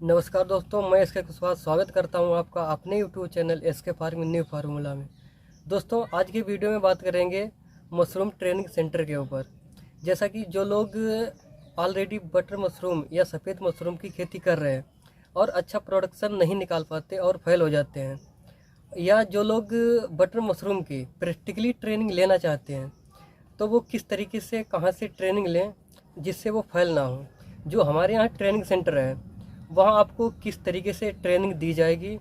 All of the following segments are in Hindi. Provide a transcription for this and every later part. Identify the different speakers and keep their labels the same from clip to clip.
Speaker 1: नमस्कार दोस्तों, मैं एसके कुशवाहा स्वागत करता हूं आपका अपने YouTube channel S K farming new formula में। दोस्तों, आज की वीडियो में बात करेंगे मशरूम ट्रेनिंग सेंटर के ऊपर। जैसा कि जो लोग ऑलरेडी बटर मशरूम या सफ़ेद मशरूम की खेती कर रहे हैं और अच्छा प्रोडक्शन नहीं निकाल पाते और फेल हो जाते हैं, या जो लोग बटर मशरूम की प्रैक्टिकली ट्रेनिंग लेना चाहते हैं, तो वो किस तरीके से कहाँ से ट्रेनिंग लें जिससे वो फेल ना हो। जो हमारे यहाँ ट्रेनिंग सेंटर है वहाँ आपको किस तरीके से ट्रेनिंग दी जाएगी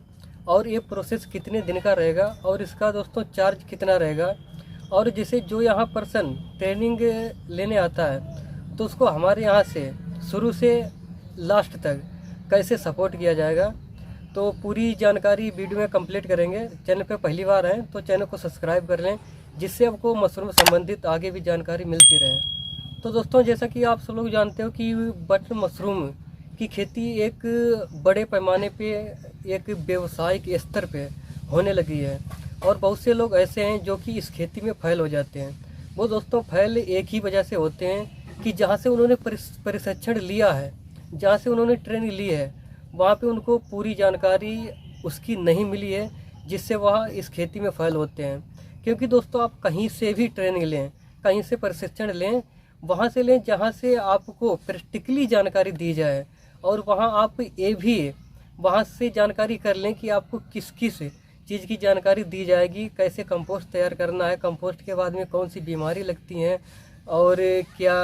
Speaker 1: और ये प्रोसेस कितने दिन का रहेगा और इसका दोस्तों चार्ज कितना रहेगा, और जैसे जो यहाँ पर्सन ट्रेनिंग लेने आता है तो उसको हमारे यहाँ से शुरू से लास्ट तक कैसे सपोर्ट किया जाएगा, तो पूरी जानकारी वीडियो में कंप्लीट करेंगे। चैनल पे पहली बार हैं तो चैनल को सब्सक्राइब कर लें, जिससे आपको मशरूम संबंधित आगे भी जानकारी मिलती रहे। तो दोस्तों, जैसा कि आप सब लोग जानते हो कि बटर मशरूम की खेती एक बड़े पैमाने पे, एक व्यवसायिक स्तर पे होने लगी है, और बहुत से लोग ऐसे हैं जो कि इस खेती में फेल हो जाते हैं। वो दोस्तों फेल एक ही वजह से होते हैं कि जहाँ से उन्होंने प्रशिक्षण लिया है, जहाँ से उन्होंने ट्रेनिंग ली है, वहाँ पे उनको पूरी जानकारी उसकी नहीं मिली है, जिससे वह इस खेती में फेल होते हैं। क्योंकि दोस्तों, आप कहीं से भी ट्रेनिंग लें, कहीं से प्रशिक्षण लें, वहाँ से लें जहाँ से आपको प्रैक्टिकली जानकारी दी जाए, और वहाँ आप ये भी वहाँ से जानकारी कर लें कि आपको किस किस चीज़ की जानकारी दी जाएगी, कैसे कंपोस्ट तैयार करना है, कंपोस्ट के बाद में कौन सी बीमारी लगती हैं, और क्या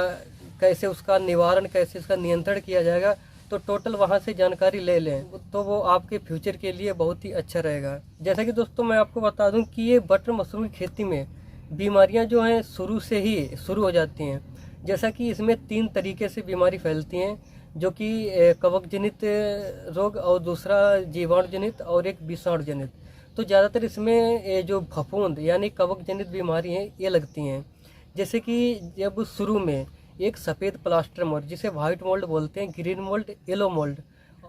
Speaker 1: कैसे उसका निवारण, कैसे उसका नियंत्रण किया जाएगा। तो टोटल वहाँ से जानकारी ले लें तो वो आपके फ्यूचर के लिए बहुत ही अच्छा रहेगा। जैसा कि दोस्तों मैं आपको बता दूं कि ये बटर मशरूम की खेती में बीमारियां जो हैं शुरू से ही शुरू हो जाती हैं। जैसा कि इसमें 3 तरीके से बीमारी फैलती हैं, जो कि कवक जनित रोग, और दूसरा जीवाणु जनित, और एक विषाणु जनित। तो ज़्यादातर इसमें जो फफूंद यानी कवक जनित बीमारी हैं ये लगती हैं। जैसे कि जब शुरू में एक सफ़ेद प्लास्टर मोल्ड, जिसे वाइट मोल्ड बोलते हैं, ग्रीन मोल्ड, येलो मोल्ड,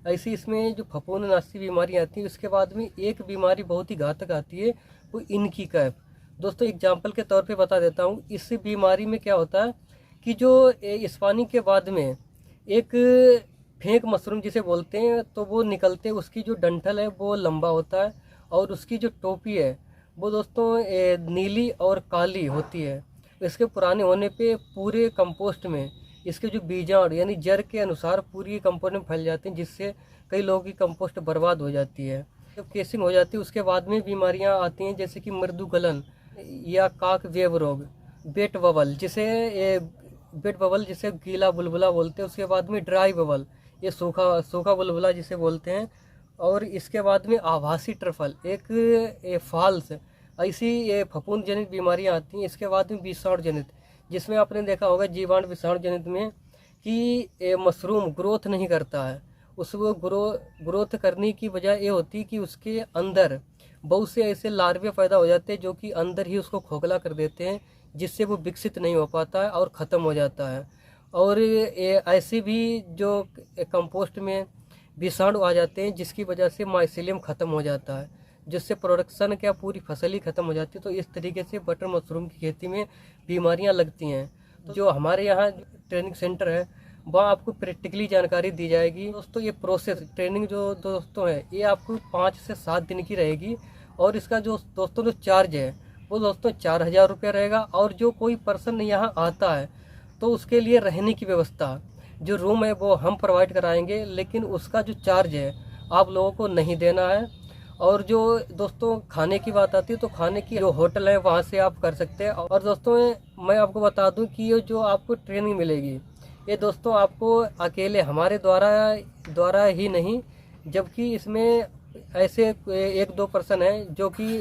Speaker 1: ऐसी इसमें जो फफूंदनाशी बीमारी आती है, उसके बाद में एक बीमारी बहुत ही घातक आती है, वो इनकी कैप। दोस्तों एग्जाम्पल के तौर पे बता देता हूँ। इस बीमारी में क्या होता है कि जो इस्पानी के बाद में एक फेंक मशरूम जिसे बोलते हैं, तो वो निकलते, उसकी जो डंठल है वो लंबा होता है, और उसकी जो टोपी है वो दोस्तों नीली और काली होती है। इसके पुराने होने पे पूरे कंपोस्ट में इसके जो बीजाणु यानी जड़ के अनुसार पूरी कंपोस्ट में फैल जाते हैं, जिससे कई लोगों की कंपोस्ट बर्बाद हो जाती है। जब केसिंग हो जाती है उसके बाद में बीमारियां आती हैं, जैसे कि मृदु गलन या काक वेब रोग, बेट बबल जिसे गीला बुलबुला बोलते हैं, उसके बाद में ड्राई बबल, ये सूखा सूखा बुलबुला जिसे बोलते हैं, और इसके बाद में आभासी ट्रफल, एक फॉल्स, ऐसी ये फफूंद जनित बीमारियां आती हैं। इसके बाद में विषाणु जनित, जिसमें आपने देखा होगा जीवाणु विषाणु जनित में कि मशरूम ग्रोथ नहीं करता है। उसको ग्रोथ करने की वजह ये होती है कि उसके अंदर बहुत से ऐसे लार्वे पैदा हो जाते हैं, जो कि अंदर ही उसको खोखला कर देते हैं, जिससे वो विकसित नहीं हो पाता है और ख़त्म हो जाता है। और ऐसे भी जो कंपोस्ट में विषाणु आ जाते हैं, जिसकी वजह से माइसीलियम ख़त्म हो जाता है, जिससे प्रोडक्शन क्या पूरी फसल ही ख़त्म हो जाती है। तो इस तरीके से बटर मशरूम की खेती में बीमारियां लगती हैं। तो जो हमारे यहाँ ट्रेनिंग सेंटर है वहाँ आपको प्रैक्टिकली जानकारी दी जाएगी। दोस्तों ये प्रोसेस ट्रेनिंग जो दोस्तों है, ये आपको 5 से 7 दिन की रहेगी, और इसका जो दोस्तों जो चार्ज है वो दोस्तों 4000 रुपया रहेगा। और जो कोई पर्सन यहाँ आता है तो उसके लिए रहने की व्यवस्था, जो रूम है वो हम प्रोवाइड कराएंगे, लेकिन उसका जो चार्ज है आप लोगों को नहीं देना है। और जो दोस्तों खाने की बात आती है, तो खाने की जो होटल है वहाँ से आप कर सकते हैं। और दोस्तों मैं आपको बता दूं कि ये जो आपको ट्रेनिंग मिलेगी, ये दोस्तों आपको अकेले हमारे द्वारा ही नहीं, जबकि इसमें ऐसे 1-2 पर्सन हैं जो कि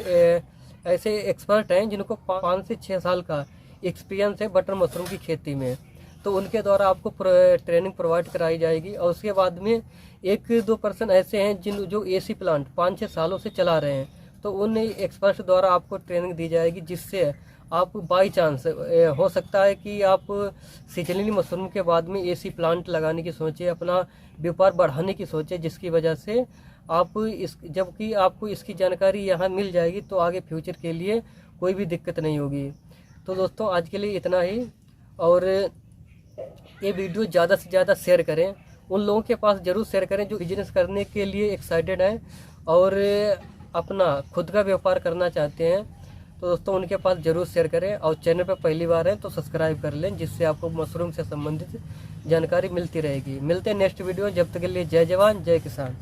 Speaker 1: ऐसे एक्सपर्ट हैं जिनको 5 से 6 साल का एक्सपीरियंस है बटर मशरूम की खेती में, तो उनके द्वारा आपको ट्रेनिंग प्रोवाइड कराई जाएगी। और उसके बाद में 1-2 पर्सन ऐसे हैं जो एसी प्लांट 5-6 सालों से चला रहे हैं, तो उन एक्सपर्ट्स द्वारा आपको ट्रेनिंग दी जाएगी, जिससे आप बाई चांस हो सकता है कि आप सीजनली मशरूम के बाद में एसी प्लांट लगाने की सोचें, अपना व्यापार बढ़ाने की सोचें, जिसकी वजह से आप जबकि आपको इसकी जानकारी यहाँ मिल जाएगी, तो आगे फ्यूचर के लिए कोई भी दिक्कत नहीं होगी। तो दोस्तों आज के लिए इतना ही, और ये वीडियो ज़्यादा से ज़्यादा शेयर करें, उन लोगों के पास ज़रूर शेयर करें जो बिजनेस करने के लिए एक्साइटेड हैं और अपना खुद का व्यापार करना चाहते हैं। तो दोस्तों उनके पास ज़रूर शेयर करें, और चैनल पर पहली बार है तो सब्सक्राइब कर लें, जिससे आपको मशरूम से संबंधित जानकारी मिलती रहेगी। मिलते हैं नेक्स्ट वीडियो, जब तक के लिए जय जवान जय किसान।